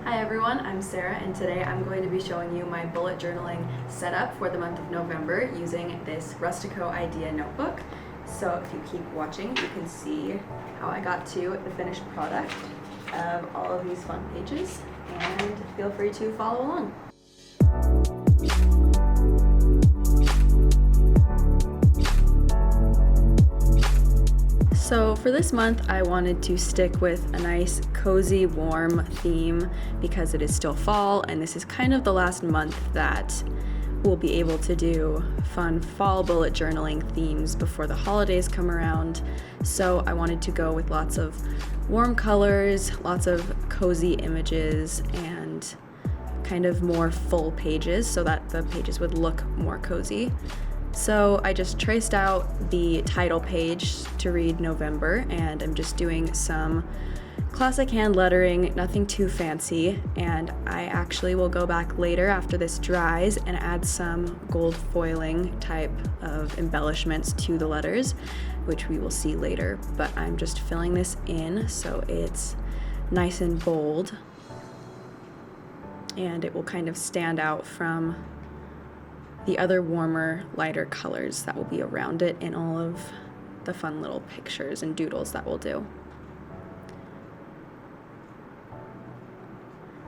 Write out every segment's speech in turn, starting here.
Hi everyone, I'm Sarah and today I'm going to be showing you my bullet journaling setup for the month of November using this Rustico Idea notebook. So if you keep watching, you can see how I got to the finished product of all of these fun pages, and feel free to follow along. So for this month, I wanted to stick with a nice, cozy, warm theme because it is still fall, and this is kind of the last month that we'll be able to do fun fall bullet journaling themes before the holidays come around. So I wanted to go with lots of warm colors, lots of cozy images, and kind of more full pages so that the pages would look more cozy. So I just traced out the title page to read November, and I'm just doing some classic hand lettering, nothing too fancy, and I actually will go back later after this dries and add some gold foiling type of embellishments to the letters, which we will see later, but I'm just filling this in so it's nice and bold, and it will kind of stand out from the other warmer, lighter colors that will be around it in all of the fun little pictures and doodles that we'll do.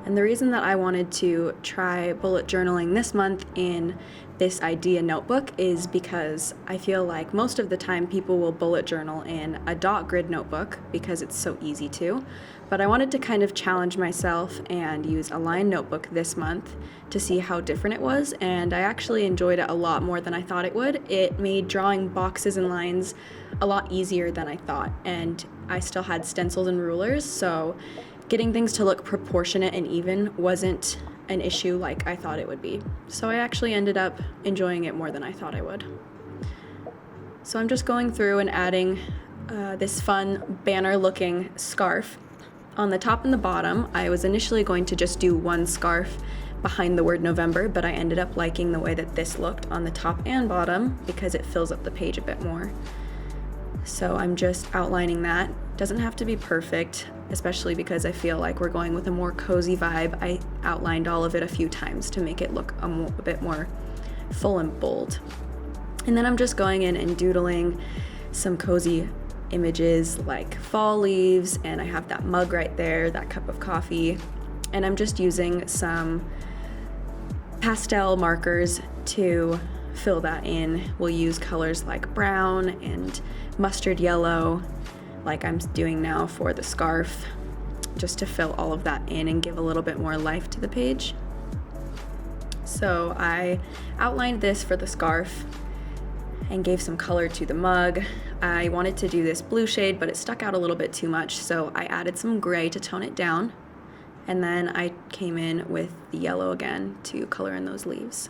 And the reason that I wanted to try bullet journaling this month in this idea notebook is because I feel like most of the time people will bullet journal in a dot grid notebook because it's so easy to. But I wanted to kind of challenge myself and use a line notebook this month to see how different it was, and I actually enjoyed it a lot more than I thought it would. It made drawing boxes and lines a lot easier than I thought, and I still had stencils and rulers, so getting things to look proportionate and even wasn't an issue like I thought it would be. So I actually ended up enjoying it more than I thought I would. So I'm just going through and adding this fun banner looking scarf. On the top and the bottom, I was initially going to just do one scarf behind the word November, but I ended up liking the way that this looked on the top and bottom because it fills up the page a bit more. So I'm just outlining that. Doesn't have to be perfect, especially because I feel like we're going with a more cozy vibe. I outlined all of it a few times to make it look a bit more full and bold. And then I'm just going in and doodling some cozy images like fall leaves, and I have that mug right there, that cup of coffee, and I'm just using some pastel markers to fill that in. We'll use colors like brown and mustard yellow, like I'm doing now for the scarf, just to fill all of that in and give a little bit more life to the page. So I outlined this for the scarf and gave some color to the mug. I wanted to do this blue shade, but it stuck out a little bit too much, so I added some gray to tone it down, and then I came in with the yellow again to color in those leaves.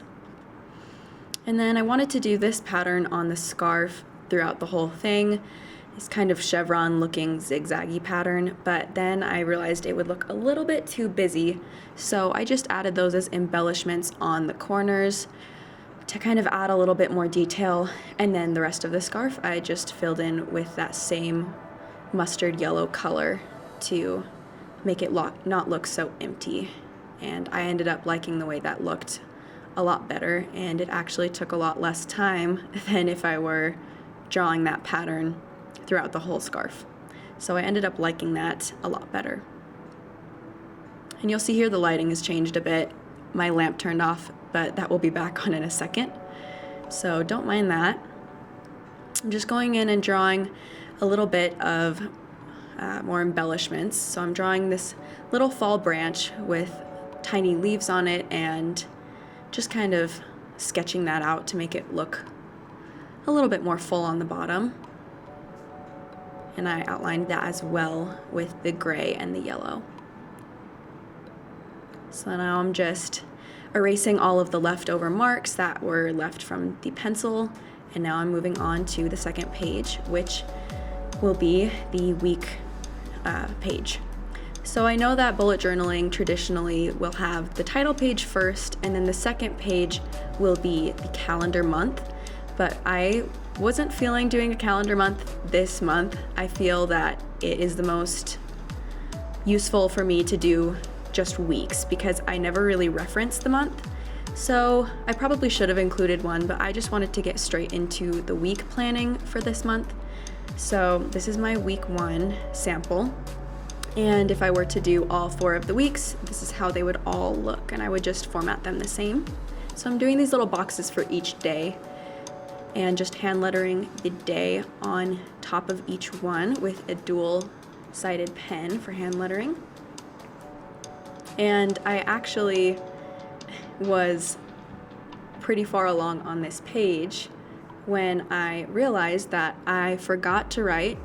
And then I wanted to do this pattern on the scarf throughout the whole thing, this kind of chevron looking zigzaggy pattern, but then I realized it would look a little bit too busy, so I just added those as embellishments on the corners to kind of add a little bit more detail, and then the rest of the scarf I just filled in with that same mustard yellow color to make it not look so empty. And I ended up liking the way that looked a lot better, and it actually took a lot less time than if I were drawing that pattern throughout the whole scarf. So I ended up liking that a lot better. And you'll see here the lighting has changed a bit. My lamp turned off, but that will be back on in a second, so don't mind that. I'm just going in and drawing a little bit of more embellishments. So I'm drawing this little fall branch with tiny leaves on it and just kind of sketching that out to make it look a little bit more full on the bottom. And I outlined that as well with the gray and the yellow. So now I'm just erasing all of the leftover marks that were left from the pencil, and now I'm moving on to the second page, which will be the week page. So I know that bullet journaling traditionally will have the title page first, and then the second page will be the calendar month, but I wasn't feeling doing a calendar month this month. I feel that it is the most useful for me to do just weeks because I never really referenced the month. So I probably should have included one, but I just wanted to get straight into the week planning for this month. So this is my week 1 sample. And if I were to do all 4 of the weeks, this is how they would all look, and I would just format them the same. So I'm doing these little boxes for each day and just hand lettering the day on top of each one with a dual-sided pen for hand lettering. And I actually was pretty far along on this page when I realized that I forgot to write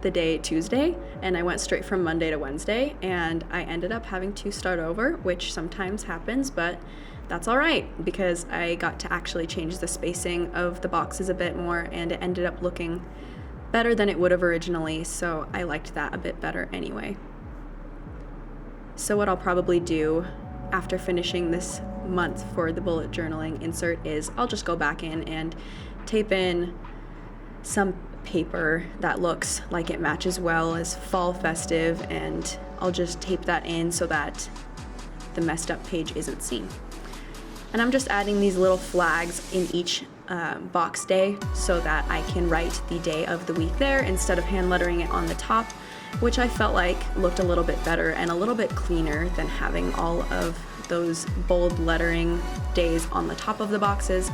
the day Tuesday, and I went straight from Monday to Wednesday, and I ended up having to start over, which sometimes happens, but that's all right because I got to actually change the spacing of the boxes a bit more, and it ended up looking better than it would have originally, so I liked that a bit better anyway. So what I'll probably do after finishing this month for the bullet journaling insert is I'll just go back in and tape in some paper that looks like it matches well as fall festive, and I'll just tape that in so that the messed up page isn't seen. And I'm just adding these little flags in each box day so that I can write the day of the week there instead of hand lettering it on the top, which I felt like looked a little bit better and a little bit cleaner than having all of those bold lettering days on the top of the boxes.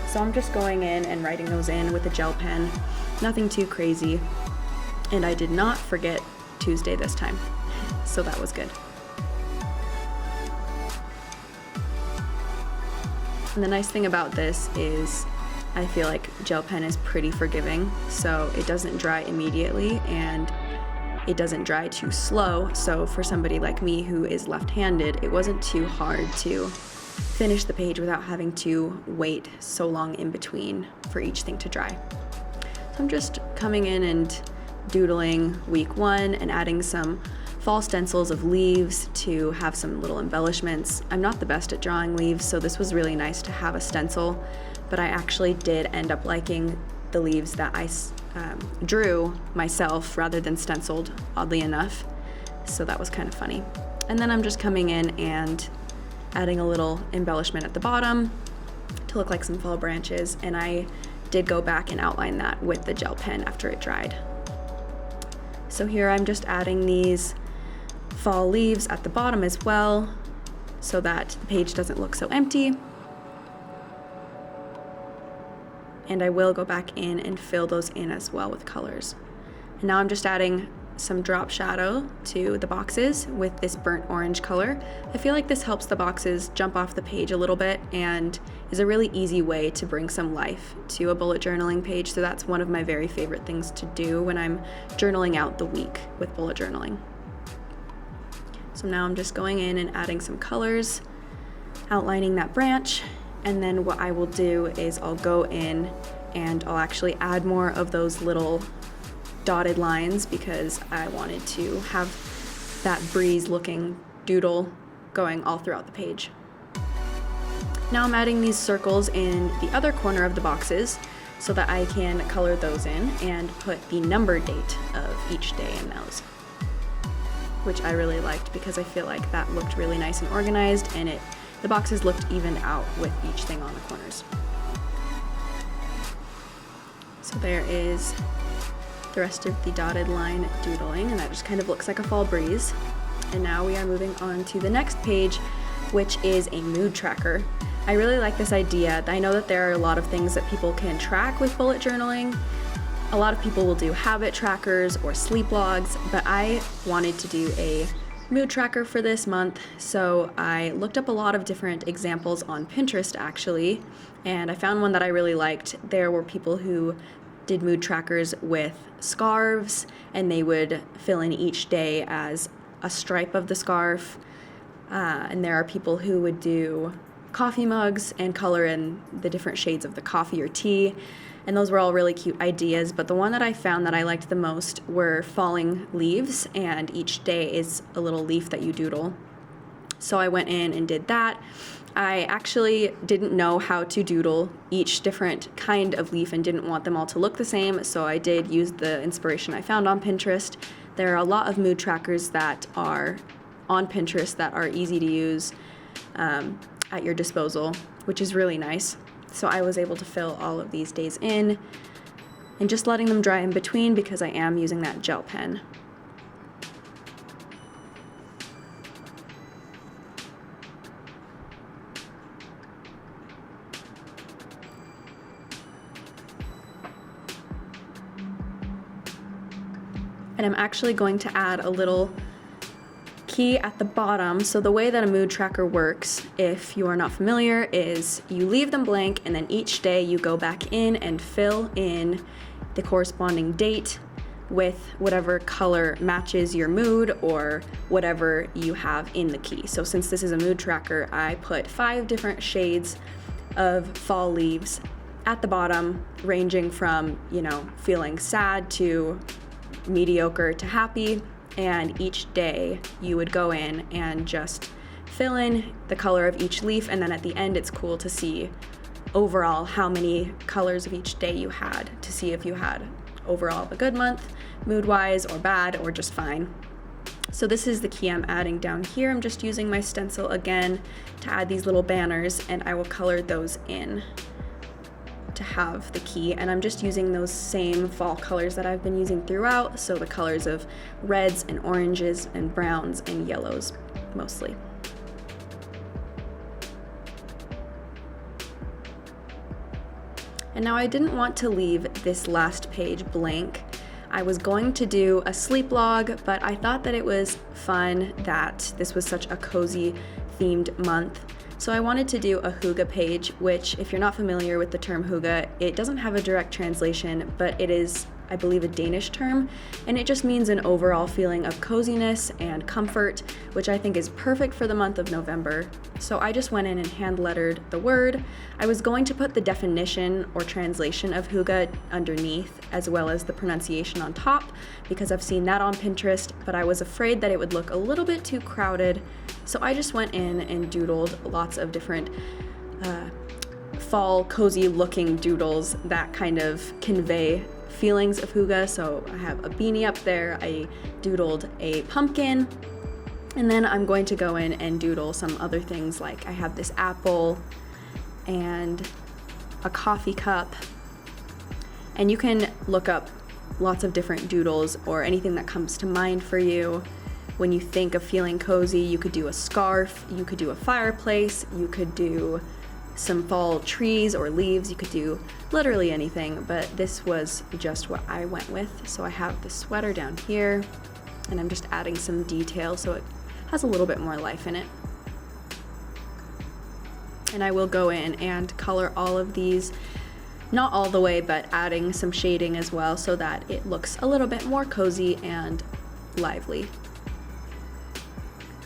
So I'm just going in and writing those in with a gel pen, nothing too crazy. And I did not forget Tuesday this time, so that was good. And the nice thing about this is I feel like gel pen is pretty forgiving, so it doesn't dry immediately and it doesn't dry too slow. So for somebody like me who is left-handed, it wasn't too hard to finish the page without having to wait so long in between for each thing to dry. So I'm just coming in and doodling week 1 and adding some fall stencils of leaves to have some little embellishments. I'm not the best at drawing leaves, so this was really nice to have a stencil, but I actually did end up liking the leaves that I drew myself rather than stenciled, oddly enough, so that was kind of funny. And then I'm just coming in and adding a little embellishment at the bottom to look like some fall branches, and I did go back and outline that with the gel pen after it dried. So here I'm just adding these fall leaves at the bottom as well so that the page doesn't look so empty. And I will go back in and fill those in as well with colors. And now I'm just adding some drop shadow to the boxes with this burnt orange color. I feel like this helps the boxes jump off the page a little bit and is a really easy way to bring some life to a bullet journaling page, so that's one of my very favorite things to do when I'm journaling out the week with bullet journaling. So now I'm just going in and adding some colors, outlining that branch, and then what I will do is I'll go in and I'll actually add more of those little dotted lines because I wanted to have that breeze looking doodle going all throughout the page. Now I'm adding these circles in the other corner of the boxes so that I can color those in and put the number date of each day in those, which I really liked because I feel like that looked really nice and organized, and the boxes looked even out with each thing on the corners. So there is the rest of the dotted line doodling, and that just kind of looks like a fall breeze. And now we are moving on to the next page, which is a mood tracker. I really like this idea. I know that there are a lot of things that people can track with bullet journaling. A lot of people will do habit trackers or sleep logs, but I wanted to do a mood tracker for this month, so I looked up a lot of different examples on Pinterest actually, and I found one that I really liked. There were people who did mood trackers with scarves, and they would fill in each day as a stripe of the scarf, and there are people who would do coffee mugs and color in the different shades of the coffee or tea, and those were all really cute ideas, but the one that I found that I liked the most were falling leaves, and each day is a little leaf that you doodle. So I went in and did that. I actually didn't know how to doodle each different kind of leaf and didn't want them all to look the same, so I did use the inspiration I found on Pinterest. There are a lot of mood trackers that are on Pinterest that are easy to use at your disposal, which is really nice. So I was able to fill all of these days in and just letting them dry in between because I am using that gel pen. And I'm actually going to add a little key at the bottom. So the way that a mood tracker works, if you are not familiar, is you leave them blank and then each day you go back in and fill in the corresponding date with whatever color matches your mood or whatever you have in the key. So since this is a mood tracker, I put 5 different shades of fall leaves at the bottom, ranging from, feeling sad to mediocre to happy, and each day you would go in and just fill in the color of each leaf, and then at the end it's cool to see overall how many colors of each day you had, to see if you had overall a good month mood-wise or bad or just fine. So this is the key I'm adding down here. I'm just using my stencil again to add these little banners, and I will color those in to have the key, and I'm just using those same fall colors that I've been using throughout, so the colors of reds and oranges and browns and yellows mostly. And now I didn't want to leave this last page blank. I was going to do a sleep log, but I thought that it was fun that this was such a cozy themed month. So I wanted to do a hygge page, which, if you're not familiar with the term hygge, it doesn't have a direct translation, but it is, I believe, a Danish term, and it just means an overall feeling of coziness and comfort, which I think is perfect for the month of November. So I just went in and hand lettered the word. I was going to put the definition or translation of hygge underneath, as well as the pronunciation on top, because I've seen that on Pinterest, but I was afraid that it would look a little bit too crowded. So I just went in and doodled lots of different fall cozy looking doodles that kind of convey feelings of hygge. So I have a beanie up there, I doodled a pumpkin, and then I'm going to go in and doodle some other things, like I have this apple and a coffee cup. And you can look up lots of different doodles or anything that comes to mind for you. When you think of feeling cozy, you could do a scarf, you could do a fireplace, you could do some fall trees or leaves, you could do literally anything, but this was just what I went with. So I have the sweater down here, and I'm just adding some detail so it has a little bit more life in it. And I will go in and color all of these, not all the way, but adding some shading as well so that it looks a little bit more cozy and lively.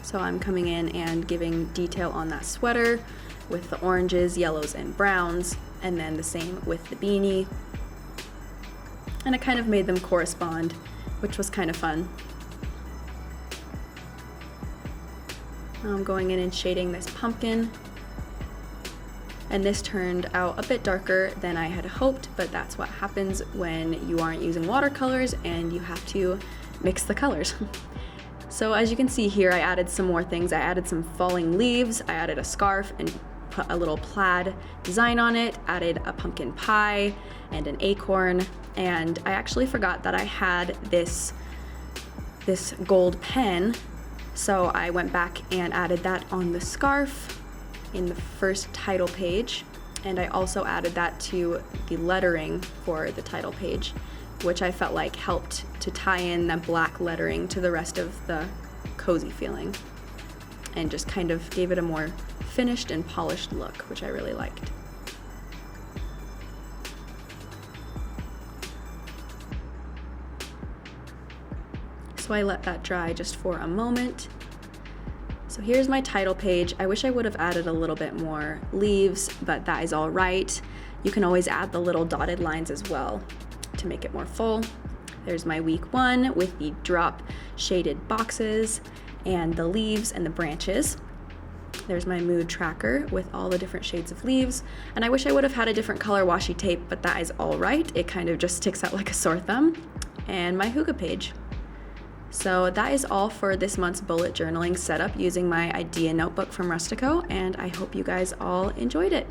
So I'm coming in and giving detail on that sweater with the oranges, yellows, and browns, and then the same with the beanie. And I kind of made them correspond, which was kind of fun. Now I'm going in and shading this pumpkin. And this turned out a bit darker than I had hoped, but that's what happens when you aren't using watercolors and you have to mix the colors. So as you can see here, I added some more things. I added some falling leaves, I added a scarf and put a little plaid design on it, added a pumpkin pie and an acorn, and I actually forgot that I had this gold pen, so I went back and added that on the scarf in the first title page, and I also added that to the lettering for the title page, which I felt like helped to tie in the black lettering to the rest of the cozy feeling and just kind of gave it a more finished and polished look, which I really liked. So I let that dry just for a moment. So here's my title page. I wish I would have added a little bit more leaves, but that is all right. You can always add the little dotted lines as well to make it more full. There's my week 1 with the drop shaded boxes and the leaves and the branches. There's my mood tracker with all the different shades of leaves, and I wish I would have had a different color washi tape, but that is all right. It kind of just sticks out like a sore thumb. And my hygge page. So that is all for this month's bullet journaling setup using my idea notebook from Rustico, and I hope you guys all enjoyed it.